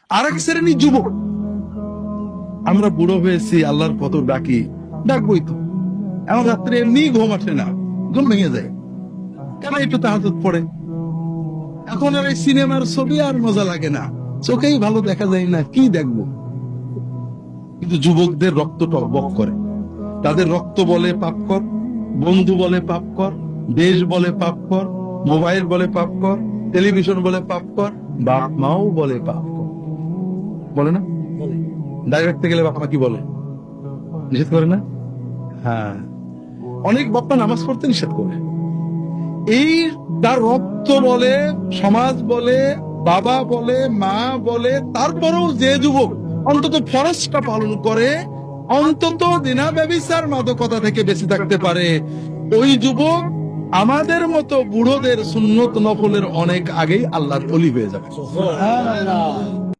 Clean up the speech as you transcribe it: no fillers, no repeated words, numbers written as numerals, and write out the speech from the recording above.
আর এক শ্রেণী যুবক, আমরা বুড়ো হয়েছি, আল্লাহর কত ডাকি, ডাকবই তো। এমন রাত্রে এমনি ঘুম আসে না, ঘুম ভেঙে যায়, কেন একটু তাহাজ্জুদ পড়ে। এখন আর এই সিনেমার ছবি আর মজা লাগে না, চোখেই ভালো দেখা যায় না, কি দেখবো। কিন্তু যুবকদের রক্ত টকবক করে, তাদের রক্ত বলে পাপ কর, বন্ধু বলে পাপ কর, দেশ বলে পাপ কর, মোবাইল বলে পাপ কর, টেলিভিশন বলে পাপ কর, বাপ মাও বলে পাপ কর, বলে না? দাঁড়িয়ে রাখতে গেলে বাপ মা কি বলে? নিষেধ করে না? হ্যাঁ, অনেক বাপ্পা নামাজ পড়তে নিষেধ করে। এই তার রক্ত বলে, সমাজ বলে, বাবা বলে, মা বলে, তারপরেও যে যুবক অন্তত ফরজটা পালন করে, অন্তত দিনা ব্যভিচার মাদকতা থেকে বেঁচে থাকতে পারে, ওই যুবক আমাদের মতো বুড়োদের সুন্নত নফলের অনেক আগেই আল্লাহর ওলি হয়ে যাবে।